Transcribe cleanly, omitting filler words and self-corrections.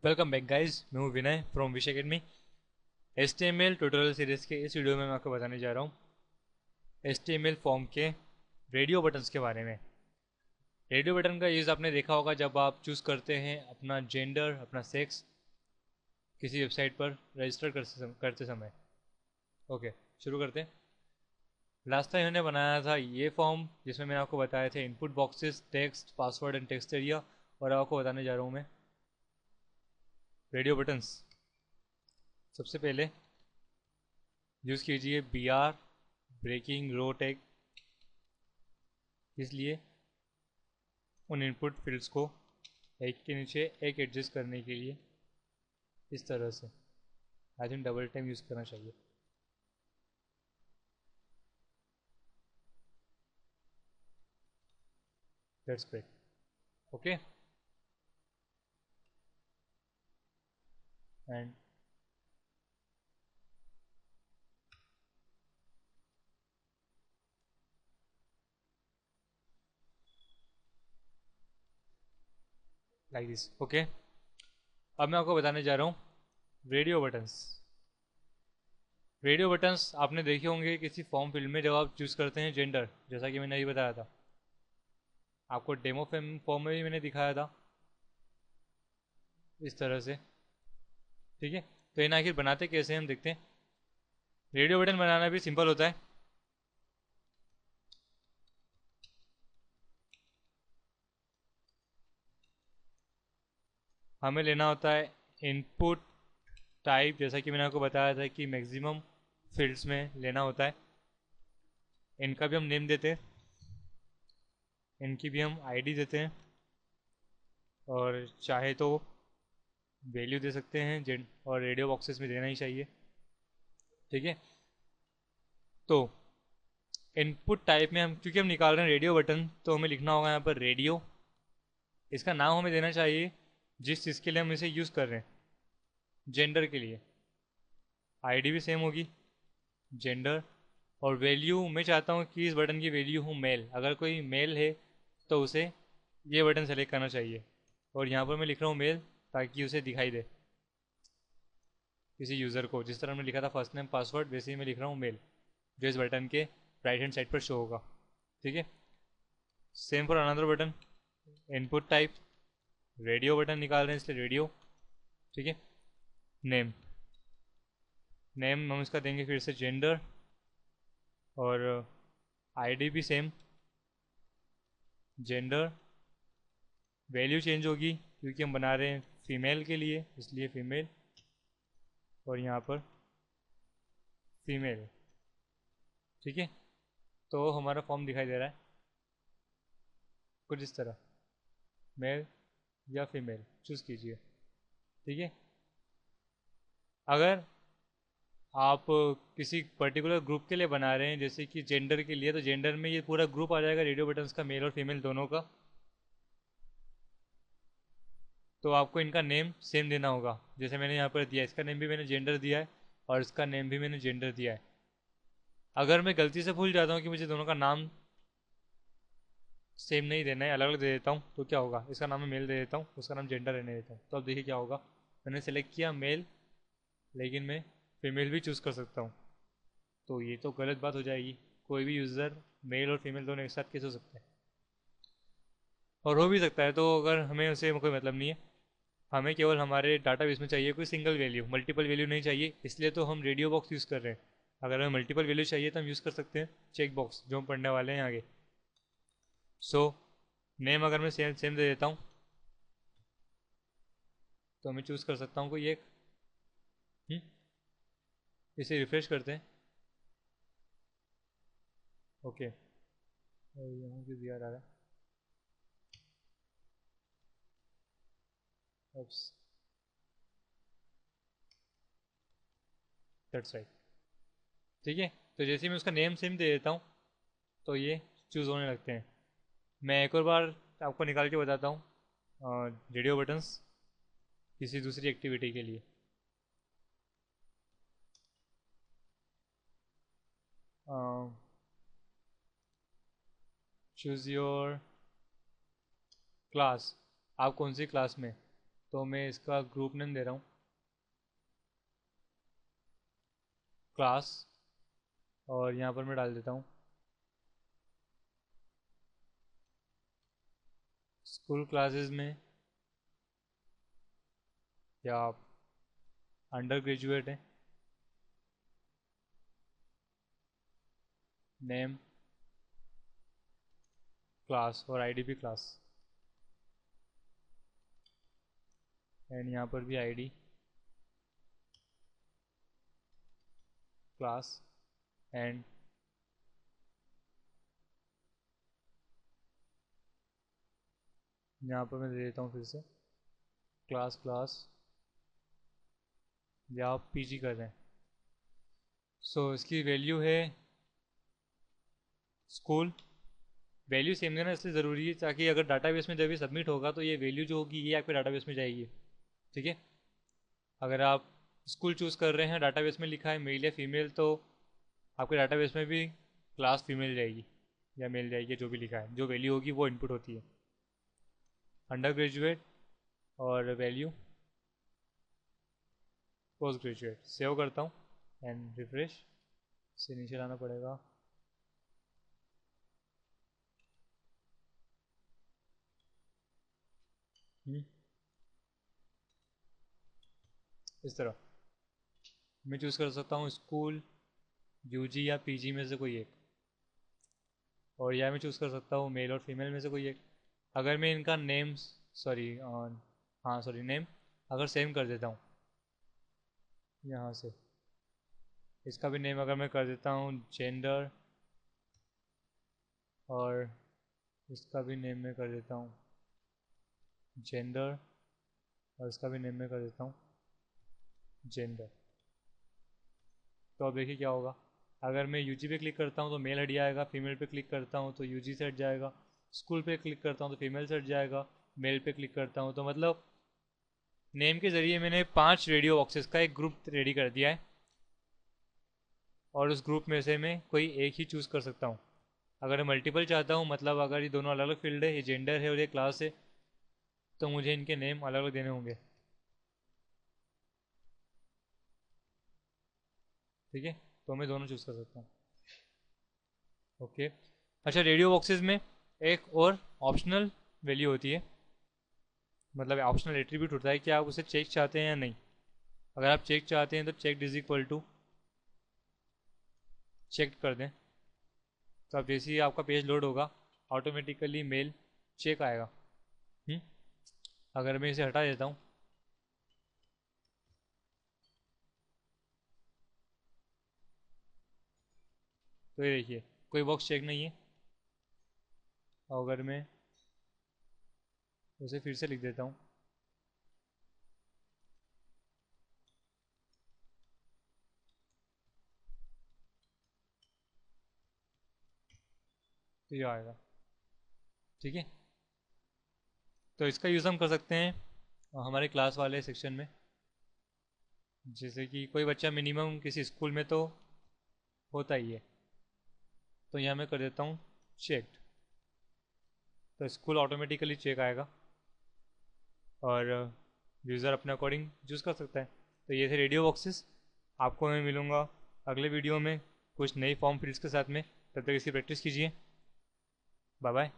Welcome back guys, मैं हूँ Vinay from Wish Academy. HTML tutorial series के इस वीडियो में मैं आपको बताने जा रहा हूँ HTML फॉर्म के रेडियो बटन्स के बारे में। रेडियो बटन का यूज़ आपने देखा होगा जब आप चूज़ करते हैं अपना जेंडर, अपना सेक्स किसी वेबसाइट पर रजिस्टर करते समय। ओके, शुरू करते हैं। लास्ट टाइम मैंने बनाया था ये फॉर्म जिसमें मैंने आपको बताए थे input boxes, text, password and text area. और आपको बताने जा रहा हूँ मैं रेडियो बटन्स। सबसे पहले यूज़ कीजिए BR ब्रेकिंग रो टैग, इसलिए उन इनपुट फील्ड्स को एक के नीचे एक एडजस्ट करने के लिए इस तरह से I think double time use करना चाहिए। That's great. Okay, and like this. Okay, अब मैं आपको बताने जा रहा हूँ रेडियो बटन्स। रेडियो बटन्स आपने देखे होंगे किसी फॉर्म फिल्ड में जब आप चूज़ करते हैं जेंडर, जैसा कि मैंने अभी बताया था। आपको डेमो फॉर्म में भी मैंने दिखाया था इस तरह से। ठीक है, तो इन आखिर बनाते कैसे हम देखते हैं। रेडियो बटन बनाना भी सिंपल होता है। हमें लेना होता है इनपुट टाइप, जैसा कि मैंने आपको बताया था कि मैक्सिमम फील्ड्स में लेना होता है। इनका भी हम नेम देते हैं, इनकी भी हम आईडी देते हैं, और चाहे तो वैल्यू दे सकते हैं जेड, और रेडियो बॉक्सेस में देना ही चाहिए। ठीक है, तो इनपुट टाइप में हम, क्योंकि हम निकाल रहे हैं रेडियो बटन, तो हमें लिखना होगा यहाँ पर रेडियो। इसका नाम हमें देना चाहिए जिस चीज़ के लिए हम इसे यूज़ कर रहे हैं। जेंडर के लिए आईडी भी सेम होगी, जेंडर। और वैल्यू मैं चाहता हूँ कि इस बटन की वैल्यू हो मेल। अगर कोई मेल है तो उसे ये बटन सेलेक्ट करना चाहिए, और यहाँ पर मैं लिख रहा हूँ मेल ताकि उसे दिखाई दे किसी यूज़र को। जिस तरह मैंने लिखा था फर्स्ट नेम पासवर्ड, वैसे ही मैं लिख रहा हूँ मेल, जो इस बटन के राइट हैंड साइड पर शो होगा। ठीक है, same for another button. Input type radio button निकाल रहे हैं इसलिए रेडियो। ठीक है, नेम, नेम हम इसका देंगे फिर से जेंडर, और आईडी भी सेम जेंडर। वैल्यू चेंज होगी क्योंकि हम बना रहे हैं फीमेल के लिए, इसलिए फीमेल, और यहाँ पर फीमेल। ठीक है, तो हमारा फॉर्म दिखाई दे रहा है कुछ इस तरह, मेल या फीमेल चूज़ कीजिए। ठीक है, अगर आप किसी पर्टिकुलर ग्रुप के लिए बना रहे हैं, जैसे कि जेंडर के लिए, तो जेंडर में ये पूरा ग्रुप आ जाएगा रेडियो बटन्स का, मेल और फीमेल दोनों का। तो आपको इनका नेम सेम देना होगा जैसे मैंने यहाँ पर दिया। इसका नेम भी मैंने जेंडर दिया है, और इसका नेम भी मैंने जेंडर दिया है। अगर मैं गलती से भूल जाता हूँ कि मुझे दोनों का नाम सेम नहीं देना है, अलग अलग दे देता हूँ, तो क्या होगा, इसका नाम मैं मेल दे देता हूँ, उसका नाम जेंडर रहने देता हूँ, तो अब देखिए क्या होगा। मैंने सेलेक्ट किया मेल, लेकिन मैं फीमेल भी चूज़ कर सकता हूँ, तो ये तो गलत बात हो जाएगी। कोई भी यूज़र मेल और फीमेल दोनों एक साथ कैसे हो सकता है, और हो भी सकता है, तो अगर हमें उसे कोई मतलब नहीं है। हमें केवल हमारे डाटाबेस में चाहिए कोई सिंगल वैल्यू, मल्टीपल वैल्यू नहीं चाहिए, इसलिए तो हम रेडियो बॉक्स यूज़ कर रहे हैं। अगर हमें मल्टीपल वैल्यू चाहिए तो हम यूज़ कर सकते हैं चेक बॉक्स, जो हम पढ़ने वाले हैं आगे। सो नेम अगर मैं सेम सेम दे देता हूँ, तो मैं चूज़ कर सकता हूँ कोई एक। हम्म, इसे रिफ्रेश करते हैं। ओके, और यहाँ की दिया रहा है। That's right. ठीक है, तो जैसे ही मैं उसका नेम सेम दे देता हूँ, तो ये चूज़ होने लगते हैं। मैं एक और बार आपको निकाल के बताता हूँ रेडियो बटन्स किसी दूसरी एक्टिविटी के लिए। चूज़ योर क्लास, आप कौन सी क्लास में तो मैं इसका ग्रुप नेम दे रहा हूँ क्लास, और यहाँ पर मैं डाल देता हूँ स्कूल क्लासेस में, या आप अंडर ग्रेजुएट हैं, नेम क्लास और आईडी भी क्लास, एंड यहाँ पर भी आईडी क्लास, एंड यहाँ पर मैं दे देता हूँ फिर से क्लास क्लास, या आप पीजी कर रहे हैं। सो इसकी वैल्यू है स्कूल। वैल्यू सेम करना इसलिए ज़रूरी है ताकि अगर डाटाबेस में जब ये सबमिट होगा तो ये वैल्यू जो होगी ये आपके डाटाबेस में जाएगी। ठीक है, अगर आप स्कूल चूज़ कर रहे हैं, डाटाबेस में लिखा है मेल या फीमेल, तो आपके डाटाबेस में भी क्लास फीमेल जाएगी या मेल जाएगी, जो भी लिखा है, जो वैल्यू होगी वो इनपुट होती है। अंडर ग्रेजुएट और वैल्यू पोस्ट ग्रेजुएट। सेव करता हूँ एंड रिफ्रेश से नीचे लाना पड़ेगा। इस तरह मैं चूज़ कर सकता हूँ स्कूल, यूजी या पीजी में से कोई एक, और या मैं चूज़ कर सकता हूँ मेल और फीमेल में से कोई एक। अगर मैं इनका नेम, सॉरी, हाँ सॉरी, नेम अगर सेम कर देता हूँ यहाँ से, इसका भी नेम अगर मैं कर देता हूँ जेंडर, और इसका भी नेम मैं कर देता हूँ जेंडर, और इसका भी नेम मैं कर देता हूँ जेंडर, तो अब देखिए क्या होगा। अगर मैं यूजी पे क्लिक करता हूँ तो मेल हट जाएगा, फीमेल पे क्लिक करता हूँ तो यूजी से हट जाएगा, स्कूल पे क्लिक करता हूँ तो फीमेल से हट जाएगा, मेल पे क्लिक करता हूँ तो मतलब नेम के ज़रिए मैंने 5 रेडियो बॉक्सेस का एक ग्रुप रेडी कर दिया है, और उस ग्रुप में से मैं कोई एक ही चूज़ कर सकता हूँ। अगर मल्टीपल चाहता हूँ, मतलब अगर ये दोनों अलग अलग फील्ड है, ये जेंडर है और ये क्लास है, तो मुझे इनके नेम अलग अलग देने होंगे। ठीक है, तो मैं दोनों चूज़ कर सकता हूँ। ओके, अच्छा, रेडियो बॉक्सेस में एक और ऑप्शनल वैल्यू होती है, मतलब ऑप्शनल एट्रीब्यूट होता है कि आप उसे चेक चाहते हैं या नहीं। अगर आप चेक चाहते हैं तो check is equal to check कर दें, तो अब जैसे ही आपका पेज लोड होगा ऑटोमेटिकली मेल चेक आएगा। हम्म, अगर मैं इसे हटा देता हूँ तो ये देखिए कोई बॉक्स चेक नहीं है, और अगर मैं उसे फिर से लिख देता हूँ तो ये आएगा। ठीक है, तो इसका यूज़ हम कर सकते हैं हमारे क्लास वाले सेक्शन में। जैसे कि कोई बच्चा मिनिमम किसी स्कूल में तो होता ही है, तो यहाँ मैं कर देता हूँ चेक्ड, तो स्कूल ऑटोमेटिकली चेक आएगा और यूज़र अपने अकॉर्डिंग चूज़ कर सकता है। तो ये थे रेडियो बॉक्सेस। आपको मैं मिलूँगा अगले वीडियो में कुछ नई फॉर्म फिल्स के साथ में। तब तक इसकी प्रैक्टिस कीजिए। Bye bye.